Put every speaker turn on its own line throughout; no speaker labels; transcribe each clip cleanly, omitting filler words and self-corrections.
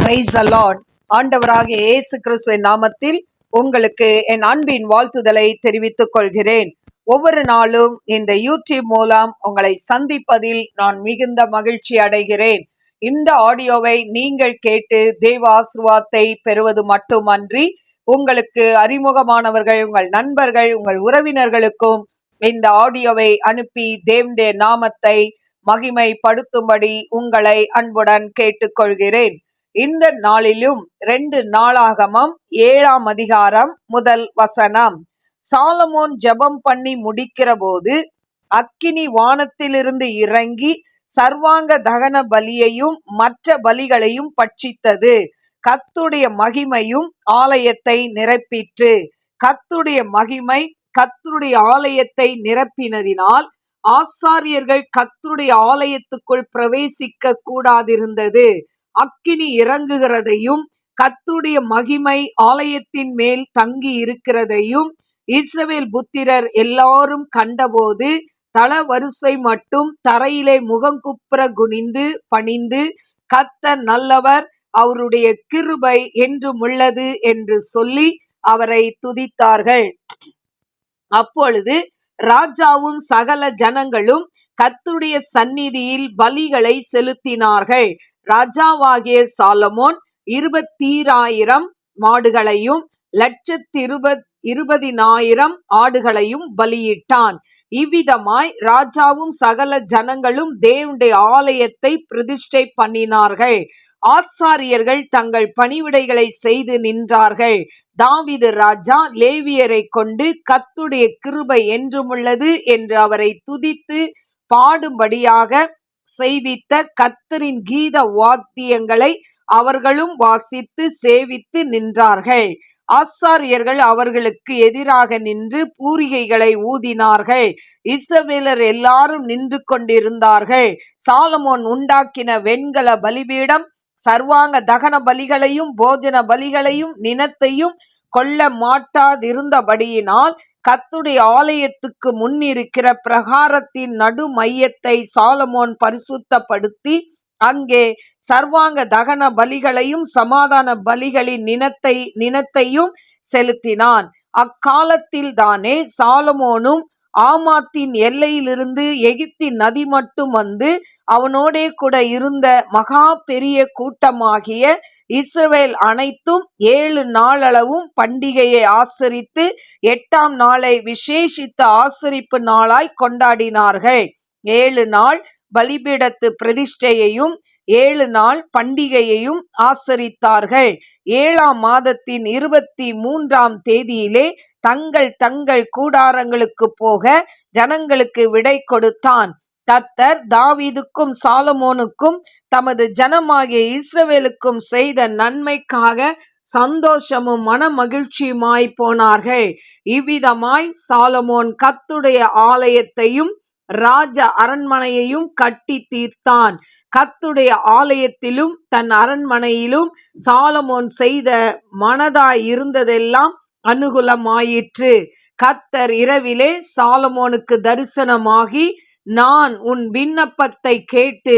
Praise the Lord. ஆண்டவராகிய இயேசு கிறிஸ்துவின் நாமத்தில் உங்களுக்கு என் அன்பின் வாழ்த்துதலை தெரிவித்துக் கொள்கிறேன். ஒவ்வொரு நாளும் இந்த யூடியூப் மூலம் உங்களை சந்திப்பதில் நான் மிகுந்த மகிழ்ச்சி அடைகிறேன். இந்த ஆடியோவை நீங்கள் கேட்டு தேவ ஆசீர்வாதத்தை பெறுவது மட்டுமன்றி, உங்களுக்கு அறிமுகமானவர்கள், உங்கள் நண்பர்கள், உங்கள் உறவினர்களுக்கும் இந்த ஆடியோவை அனுப்பி தேவனுடைய நாமத்தை மகிமைப்படுத்தும்படி உங்களை அன்புடன் கேட்டுக்கொள்கிறேன். இந்த நாளிலும் 2 நாளாகமம் 7ஆம் அதிகாரம் 1 வசனம். சாலமோன் ஜெபம் பண்ணி முடிக்கிற போது அக்கினி வானத்திலிருந்து இறங்கி சர்வாங்க தகன பலியையும் மற்ற பலிகளையும் பட்சித்தது. கர்த்தருடைய மகிமையும் ஆலயத்தை நிரப்பிற்று. கர்த்தருடைய மகிமை கர்த்தருடைய ஆலயத்தை நிரப்பினதினால் ஆசாரியர்கள் கர்த்தருடைய ஆலயத்துக்குள் பிரவேசிக்க கூடாதிருந்தது. அக்கினி இறங்குகிறதையும் கர்த்தருடைய மகிமை ஆலயத்தின் மேல் தங்கி இருக்கிறதையும் இஸ்ரவேல் புத்திரர் எல்லாரும் கண்டபோது தள வரிசை மட்டும் தரையிலே முகங்குப்புற குனிந்து பணிந்து, கர்த்தர் நல்லவர், அவருடைய கிருபை என்றும் உள்ளது என்று சொல்லி அவரை துதித்தார்கள். அப்பொழுது ராஜாவும் சகல ஜனங்களும் கர்த்தருடைய சந்நிதியில் பலிகளை செலுத்தினார்கள். ராஜாவாகிய சாலமோன் 20,000 மாடுகளையும் 1,20,000 ஆடுகளையும் பலியிட்டான். இவ்விதமாய் ராஜாவும் சகல ஜனங்களும் தேவனுடைய ஆலயத்தை பிரதிஷ்டை பண்ணினார்கள். ஆசாரியர்கள் தங்கள் பணிவிடைகளை செய்து நின்றார்கள். தாவீது ராஜா லேவியரை கொண்டு கர்த்தருடைய கிருபை என்றும் உள்ளது என்று அவரை துதித்து பாடும்படியாக செய்வித்த கர்த்தரின் கீத வாத்தியங்களை அவர்களும் வாசித்து சேவித்து நின்றார்கள். ஆசாரியர்கள் அவர்களுக்கு எதிராக நின்று பூரிகைகளை ஊதினார்கள். இஸ்ரவேலர் எல்லாரும் நின்று கொண்டிருந்தார்கள். சாலமோன் உண்டாக்கின வெண்கல பலிபீடம் சர்வாங்க தகன பலிகளையும் போஜன பலிகளையும் நினத்தையும் கொள்ள மாட்டாதிருந்தபடியினால் கர்த்தருடைய ஆலயத்துக்கு முன்னிருக்கிற பிரகாரத்தின் நடு மையத்தை சாலமோன் பரிசுத்தப்படுத்தி அங்கே சர்வாங்க தகன பலிகளையும் சமாதான பலிகளின் நினத்தையும் செலுத்தினான். அக்காலத்தில் தானே சாலமோனும் ஆமாத்தின் எல்லையிலிருந்து எகிப்தின் நதி மட்டும் வந்து அவனோடே கூட இருந்த மகா பெரிய கூட்டமாகிய இஸ்ரவேல் அனைத்தும் 7 நாளளவும் பண்டிகையை ஆசரித்து 8ஆம் நாளை விசேஷித்த ஆசரிப்பு நாளாய் கொண்டாடினார்கள். 7 நாள் பலிபீடத்து பிரதிஷ்டையையும் 7 நாள் பண்டிகையையும் ஆசரித்தார்கள். 7ஆம் மாதத்தின் 23ஆம் தேதியிலே தங்கள் தங்கள் கூடாரங்களுக்கு போக ஜனங்களுக்கு விடை கொடுத்தான். கர்த்தர் தாவீதுக்கும் சாலமோனுக்கும் தமது ஜனமாகிய இஸ்ரவேலுக்கும் செய்த நன்மைக்காக சந்தோஷமும் மன மகிழ்ச்சியுமாய் போனார்கள். இவ்விதமாய் சாலமோன் கர்த்தருடைய ஆலயத்தையும் ராஜ அரண்மனையையும் கட்டி தீர்த்தான். கர்த்தருடைய ஆலயத்திலும் தன் அரண்மனையிலும் சாலமோன் செய்த மனதாய் இருந்ததெல்லாம் அனுகூலமாயிற்று. கர்த்தர் இரவிலே சாலமோனுக்கு தரிசனமாகி, நான் உன் விண்ணப்பத்தை கேட்டு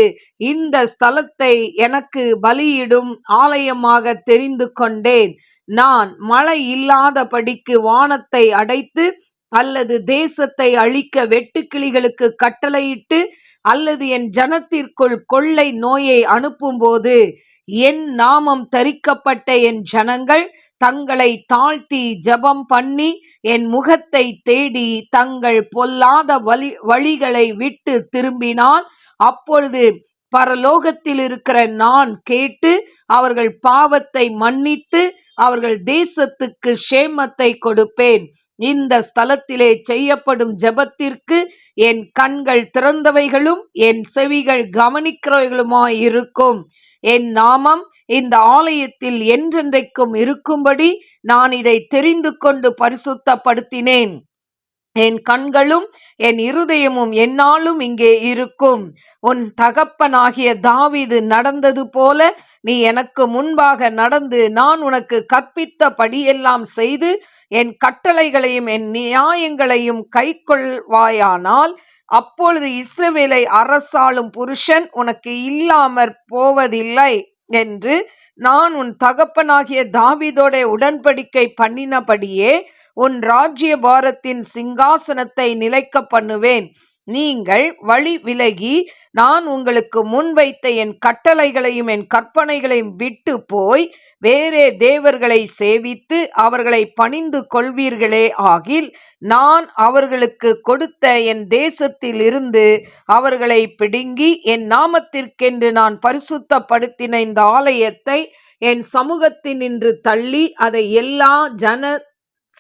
இந்த ஸ்தலத்தை எனக்கு பலியிடும் ஆலயமாக தெரிந்து கொண்டேன். நான் மழை இல்லாதபடிக்கு வானத்தை அடைத்து அல்லது தேசத்தை அழிக்க வெட்டுக்கிளிகளுக்கு கட்டளையிட்டு அல்லது என் ஜனத்திற்குள் கொள்ளை நோயை அனுப்பும்போது என் நாமம் தரிக்கப்பட்ட என் ஜனங்கள் தங்களை தாழ்த்தி ஜெபம் பண்ணி என் முகத்தை தேடி தங்கள் பொல்லாத வழிகளை விட்டு திரும்பினால், அப்பொழுது பரலோகத்தில் இருக்கிற நான் கேட்டு அவர்கள் பாவத்தை மன்னித்து அவர்கள் தேசத்துக்கு சேமத்தை கொடுப்பேன். இந்த ஸ்தலத்திலே செய்யப்படும் ஜெபத்திற்கு என் கண்கள் திறந்தவைகளும் என் செவிகள் கவனிக்கிறவைகளுமாய் இருக்கும். என் நாமம் இந்த ஆலயத்தில் என்றென்றைக்கும் இருக்கும்படி நான் இதை தெரிந்து கொண்டு பரிசுத்தப்படுத்தினேன். என் கண்களும் என் இருதயமும் என்னாலும் இங்கே இருக்கும். உன் தகப்பனாகிய தாவீது நடந்தது போல நீ எனக்கு முன்பாக நடந்து நான் உனக்கு கற்பித்தபடியெல்லாம் செய்து என் கட்டளைகளையும் என் நியாயங்களையும் கைக்கொள்வாயானால், அப்பொழுது இஸ்ரவேலை அரசாளும் புருஷன் உனக்கு இல்லாமற் போவதில்லை என்று நான் உன் தகப்பனாகிய தாவீதோட உடன்படிக்கை பண்ணினபடியே உன் ராஜ்ய பாரத்தின் சிங்காசனத்தை நிலைக்க பண்ணுவேன். நீங்கள் வழி விலகி நான் உங்களுக்கு முன்வைத்த என் கட்டளைகளையும் என் கற்பனைகளையும் விட்டு போய் வேறே தேவர்களை சேவித்து அவர்களை பணிந்து கொள்வீர்களே ஆகில், நான் அவர்களுக்கு கொடுத்த என் தேசத்தில் இருந்து அவர்களை பிடுங்கி என் நாமத்திற்கென்று நான் பரிசுத்தப்படுத்தின இந்த ஆலயத்தை என் சமூகத்தினின்று தள்ளி அதை எல்லா ஜன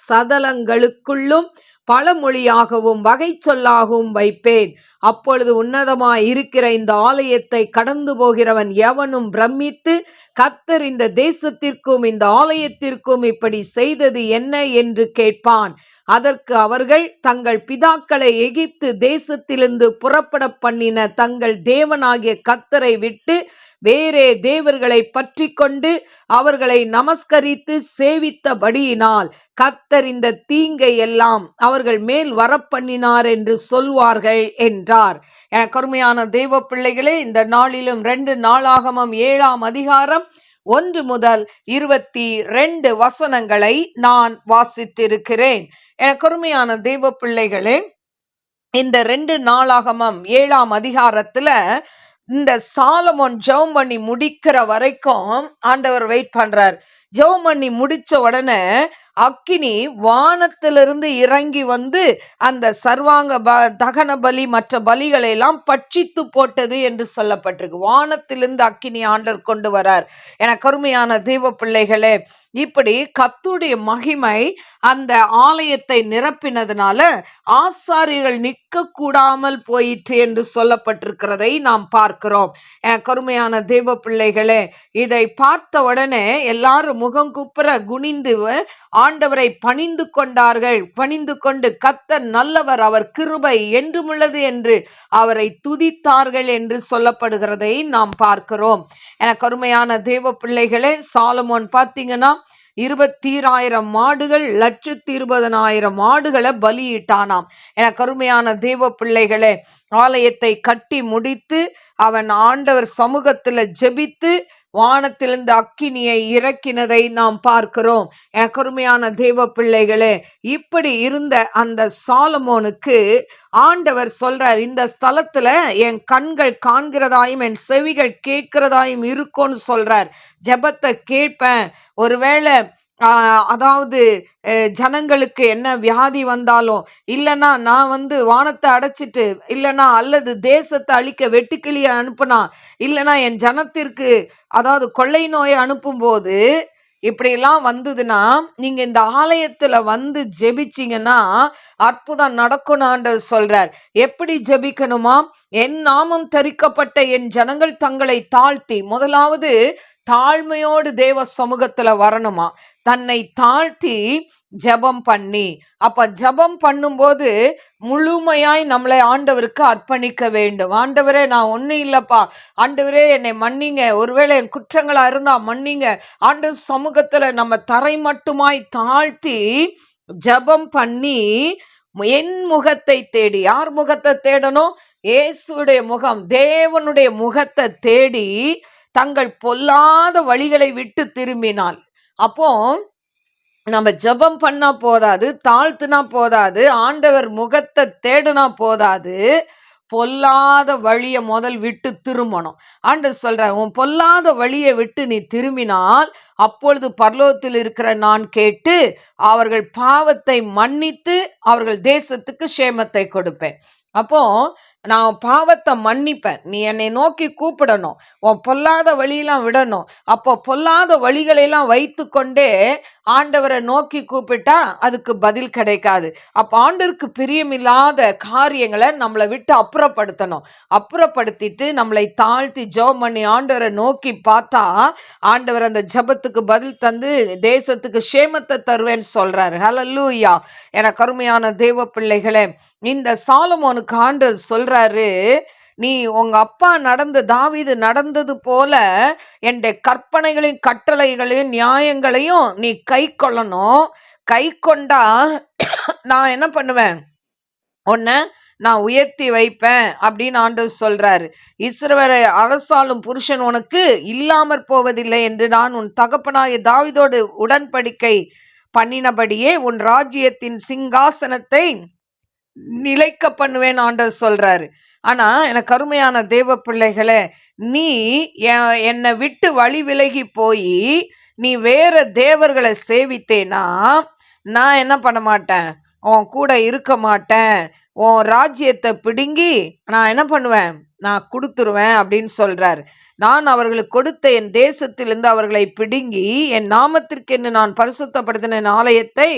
சதலங்களுக்குள்ளும் பழமொழியாகவும் வகை சொல்லாகவும் வைப்பேன். அப்பொழுது உன்னதமாய் இருக்கிற இந்த ஆலயத்தை கடந்து போகிறவன் எவனும் பிரமித்து, கர்த்தர் இந்த தேசத்திற்கும் இந்த ஆலயத்திற்கும் இப்படி செய்தது என்ன என்று கேட்பான். அதற்கு அவர்கள் தங்கள் பிதாக்களை எகிப்து தேசத்திலிருந்து புறப்பட பண்ணின தங்கள் தேவனாகிய கர்த்தரை விட்டு வேறே தேவர்களை பற்றி கொண்டு அவர்களை நமஸ்கரித்து சேவித்தபடியினால் கர்த்தர் இந்த தீங்கை எல்லாம் அவர்கள் மேல் வரப்பண்ணினார் என்று சொல்வார்கள் என்றார். என கருமையான தெய்வ பிள்ளைகளே, இந்த நாளிலும் 2 நாளாகமம் 7ஆம் அதிகாரம் 1 முதல் 22 வசனங்களை நான் வாசித்திருக்கிறேன். என கருமையான தெய்வ பிள்ளைகளே, இந்த 2 நாளாகமம் 7ஆம் அதிகாரத்துல இந்த சாலமோன் ஜெபம் பண்ணி முடிக்கிற வரைக்கும் ஆண்டவர் வெயிட் பண்றார். ஜெபம் பண்ணி முடிச்ச உடனே அக்கினி வானத்திலிருந்து இறங்கி வந்து அந்த சர்வாங்க தகன பலி மற்ற பலிகளை எல்லாம் பட்சித்து போட்டது என்று சொல்லப்பட்டிருக்கு. வானத்திலிருந்து அக்கினி ஆண்டவர் கொண்டு வரார். என கருமையான தெய்வ பிள்ளைகளே, இப்படி கர்த்தருடைய மகிமை அந்த ஆலயத்தை நிரப்பினதுனால ஆசாரியர்கள் நிற்க கூடாமல் போயிற்று என்று சொல்லப்பட்டிருக்கிறதை நாம் பார்க்கிறோம். கருமையான தெய்வ பிள்ளைகளே, இதை பார்த்த உடனே எல்லாரும் முகம் குப்புற குனிந்து ஆண்டவரை பணிந்து கொண்டார்கள். பணிந்து கொண்டு கர்த்தர் நல்லவர், அவர் கிருபை என்றுமுள்ளது என்று அவரை துதித்தார்கள் என்று சொல்லப்படுகிறதை நாம் பார்க்கிறோம். கருமையான தேவ பிள்ளைகளே, சாலமோன் பார்த்தீங்கன்னா 20,000 மாடுகள் 1,20,000 மாடுகளை பலியிட்டானாம். கருமையான தேவ பிள்ளைகளே, ஆலயத்தை கட்டி முடித்து அவன் ஆண்டவர் சமூகத்துல ஜெபித்து வானத்திலிருந்து அக்கினியை இறக்கினதை நாம் பார்க்கிறோம். கருமையான தேவ பிள்ளைகளே, இப்படி இருந்த அந்த சாலமோனுக்கு ஆண்டவர் சொல்றார், இந்த ஸ்தலத்துல என் கண்கள் காண்கிறதாயும் என் செவிகள் கேட்கிறதாயும் இருக்கும்னு சொல்றார். ஜெபத்தை கேட்பேன். ஒருவேளை அதாவது ஜனங்களுக்கு என்ன வியாதி வந்தாலும், இல்லைன்னா நான் வானத்தை அடைச்சிட்டு, இல்லைன்னா அல்லது தேசத்தை அழிக்க வெட்டுக்கிளியை அனுப்புனா, இல்லைன்னா என் ஜனத்திற்கு அதாவது கொள்ளை நோயை அனுப்பும்போது இப்படியெல்லாம் வந்ததுன்னா நீங்க இந்த ஆலயத்துல ஜெபிச்சிங்கன்னா அற்புதம் நடக்கும் ஆண்டவர் சொல்றார். எப்படி ஜெபிக்கணுமா? என் நாமம் தரிக்கப்பட்ட என் ஜனங்கள் தங்களை தாழ்த்தி, முதலாவது தாழ்மையோடு தேவ சமூகத்துல வரணுமா, தன்னை தாழ்த்தி ஜெபம் பண்ணி. அப்ப ஜெபம் பண்ணும்போது முழுமையாய் நம்மளை ஆண்டவருக்கு அர்ப்பணிக்க வேண்டும். ஆண்டவரே, நான் ஒன்னும் இல்லப்பா, ஆண்டவரே என்னை மன்னிங்க, ஒருவேளை என் குற்றங்களா இருந்தா மன்னிங்க. ஆண்டவர் சமூகத்துல நம்ம தரை மட்டுமாய் தாழ்த்தி ஜெபம் பண்ணி என் முகத்தை தேடி, யார் முகத்தை தேடணும்? இயேசுடைய முகம், தேவனுடைய முகத்தை தேடி தங்கள் பொல்லாத வழிகளை விட்டு திரும்பினால், அப்போ நம்ம ஜெபம் பண்ணா போதாது, தாழ்த்துனா போதாது, ஆண்டவர் முகத்தை தேடுனா போதாது, பொல்லாத வழியை முதல் விட்டு திரும்பணும். ஆண்டவர் சொல்ற, உன் பொல்லாத வழியை விட்டு நீ திரும்பினால் அப்பொழுது பரலோகத்தில் இருக்கிற நான் கேட்டு அவர்கள் பாவத்தை மன்னித்து அவர்கள் தேசத்துக்கு சேமத்தை கொடுப்பேன். அப்போ நான் பாவத்தை மன்னிப்பேன், நீ என்னை நோக்கி கூப்பிடணும், உன் பொல்லாத வழியெல்லாம் விடணும். அப்போ பொல்லாத வழிகளெல்லாம் வைத்து கொண்டே ஆண்டவரை நோக்கி கூப்பிட்டா அதுக்கு பதில் கிடைக்காது. அப்போ ஆண்டவருக்கு பிரியமில்லாத காரியங்களை நம்மளை விட்டு அப்புறப்படுத்தணும். அப்புறப்படுத்திட்டு நம்மளை தாழ்த்தி ஜெபம் பண்ணி ஆண்டவரை நோக்கி பார்த்தா ஆண்டவர் அந்த ஜெபத்துக்கு பதில் தந்து தேசத்துக்கு சேமத்தை தருவேன்னு சொல்றாரு. ஹல்லேலூயா. என கருமையான தேவ பிள்ளைகளே, இந்த சாலமோனுக்கு ஆண்டவர் சொல்றாரு, நீ உங்க அப்பா தாவீது நடந்தது போல என்னுடைய கற்பனைகளையும் கட்டளைகளையும் நியாயங்களையும் நீ கை கொள்ளணும். கை கொண்டா நான் என்ன பண்ணுவேன்? உன்னை நான் உயர்த்தி வைப்பேன் அப்படின்னு ஆண்டவர் சொல்றாரு. இஸ்ரவேலை அரசாளும் புருஷன் உனக்கு இல்லாமற் போவதில்லை என்று நான் உன் தகப்பனாகிய தாவீதோடு உடன்படிக்கை பண்ணினபடியே உன் ராஜ்யத்தின் சிங்காசனத்தை நிலைக்க பண்ணுவேன் ஆண்டவர் சொல்றாரு. ஆனா எனக்கு அருமையான தேவ பிள்ளைகளே, நீ என்னை விட்டு வழி விலகி போய் நீ வேற தேவர்களை சேவித்தேனா நான் என்ன பண்ண மாட்டேன், உன் கூட இருக்க மாட்டேன், உன் ராஜ்யத்தை பிடுங்கி நான் என்ன பண்ணுவேன், நான் கொடுத்துருவேன் அப்படின்னு சொல்றாரு. நான் அவர்களுக்கு கொடுத்த என் தேசத்திலிருந்து அவர்களை பிடுங்கி என் நாமத்திற்கு என்று நான் பரிசுத்தப்படுத்தின ஆலயத்தை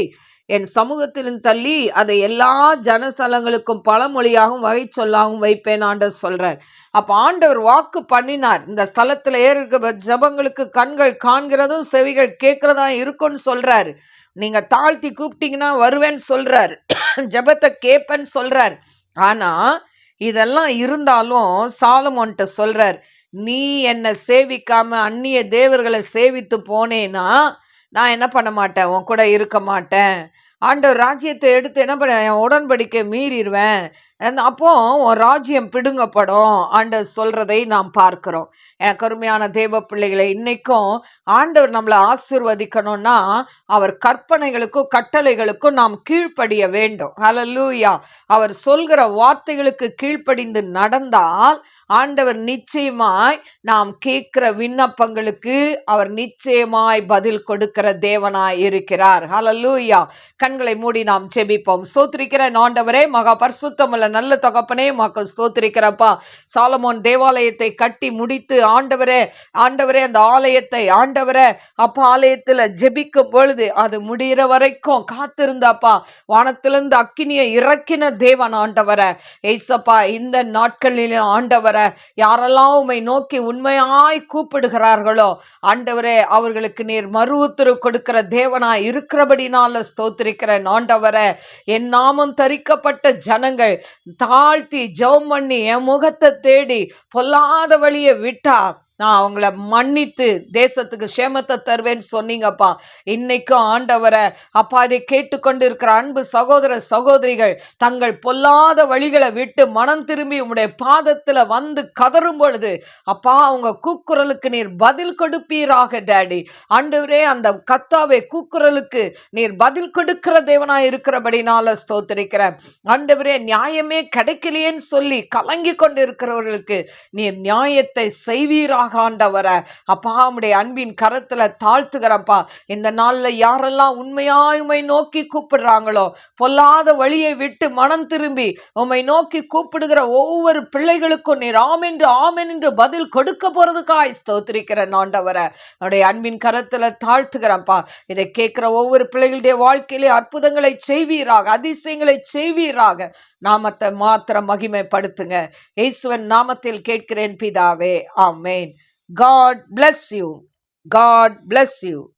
என் சமூகத்திலும் தள்ளி அதை எல்லா ஜனஸ்தலங்களுக்கும் பழமொழியாகவும் வகை சொல்லாகவும் வைப்பேன் ஆண்டவர் சொல்றார். அப்ப ஆண்டவர் வாக்கு பண்ணினார், இந்த ஸ்தலத்துல ஏற்க ஜபங்களுக்கு கண்கள் காண்கிறதும் செவிகள் கேட்கிறதா இருக்கும்னு சொல்றாரு. நீங்க தாழ்த்தி கூப்பிட்டீங்கன்னா வருவேன்னு சொல்றாரு, ஜபத்தை கேட்பேன்னு சொல்றாரு. ஆனா இதெல்லாம் இருந்தாலும் சாலமோன்ட்ட சொல்றார், நீ என்னை சேவிக்காம அந்நிய தேவர்களை சேவித்து போனேன்னா நான் என்ன பண்ண மாட்டேன், உன் கூட இருக்க மாட்டேன். ஆண்டவர் ராஜ்யத்தை எடுத்து என்ன பண்ண, என் உடன்படிக்கை மீறிடுவேன், அப்போ உன் ராஜ்யம் பிடுங்கப்படும் ஆண்டவர் சொல்றதை நாம் பார்க்கிறோம். எனக்கு அருமையான தேவ பிள்ளைகளை, இன்னைக்கும் ஆண்டவர் நம்மளை ஆசீர்வதிக்கணும்னா அவர் கற்பனைகளுக்கும் கட்டளைகளுக்கும் நாம் கீழ்ப்படிய வேண்டும். ஹல்லேலூயா. அவர் சொல்கிற வார்த்தைகளுக்கு கீழ்ப்படிந்து நடந்தால் ஆண்டவர் நிச்சயமாய் நாம் கேட்கிற விண்ணப்பங்களுக்கு அவர் நிச்சயமாய் பதில் கொடுக்கிற தேவனாய் இருக்கிறார். ஹல்லேலூயா. கண்களை மூடி நாம் ஜெபிப்போம். ஸ்தோத்திரிக்கிற ஆண்டவரே, மகா பரிசுத்தமுள்ள நல்ல தகப்பனே, உமக்கு ஸ்தோத்திரிக்கிறப்பா. சாலமோன் தேவாலயத்தை கட்டி முடித்து ஆண்டவரே அந்த ஆலயத்தை ஆண்டவரே அப்பா ஆலயத்துல ஜெபிக்கும் பொழுது அது முடிகிற வரைக்கும் காத்திருந்தப்பா, வானத்திலிருந்து அக்கினியை இறக்கின தேவன் ஆண்டவரே. ஏசப்பா, இந்த நாட்களிலும் ஆண்டவரே யாரெல்லாம் உம்மை நோக்கி உண்மையாய் கூப்பிடுகிறார்களோ ஆண்டவரே அவர்களுக்கு நீர் மறு உத்தரவு கொடுக்கிற தேவனாய் இருக்கிறபடினால ஸ்தோத்திரிக்கிறேன் ஆண்டவரே. என் நாமம் தரிக்கப்பட்ட ஜனங்கள் தாழ்த்தி ஜெபம் பண்ணி என் முகத்தை தேடி பொல்லாத வழியை விட்டா நான் அவங்கள மன்னித்து தேசத்துக்கு சேமத்தை தருவேன்னு சொன்னீங்கப்பா. இன்னைக்கும் ஆண்டவரை அப்பா இதை கேட்டுக்கொண்டு இருக்கிற அன்பு சகோதர சகோதரிகள் தங்கள் பொல்லாத வழிகளை விட்டு மனம் திரும்பி உம்முடைய பாதத்துல வந்து கதறும் பொழுது அப்பா அவங்க கூக்குரலுக்கு நீர் பதில் கொடுப்பீராக டாடி. ஆண்டவரே, அந்த கத்தாவே கூக்குரலுக்கு நீர் பதில் கொடுக்கிற தேவனாய் இருக்கிறபடினால ஸ்தோத்திரிக்கிறேன் ஆண்டவரே. நியாயமே கிடைக்கலையேன்னு சொல்லி கலங்கி கொண்டு இருக்கிறவர்களுக்கு நீர் நியாயத்தை செய்வீராக ஆண்டவரே. அப்பா உம்முடைய அன்பின் கரத்துல தாழ்த்துகிறப்பா. இந்த நாள்ல யாரெல்லாம் உண்மையாய் உம்மை நோக்கி கூப்பிடுறாங்களோ, பொல்லாத வழியை விட்டு மனம் திரும்பி உம்மை நோக்கி கூப்பிடுகிற ஒவ்வொரு பிள்ளைகளுக்கும் நீர் ஆமென் என்று பதில் கொடுக்க போறதுக்காய் ஸ்தோத்திரிக்கிறேன் ஆண்டவரே. உடைய அன்பின் கரத்துல தாழ்த்துகிறப்பா. இதை கேட்கிற ஒவ்வொரு பிள்ளைகளுடைய வாழ்க்கையிலே அற்புதங்களை செய்வீராக, அதிசயங்களை செய்வீராக. நாமத்தை மாத்திரம் மகிமைப்படுத்துங்க. இயேசுவின் நாமத்தில் கேட்கிறேன் பிதாவே, ஆமென். God bless you. God bless you.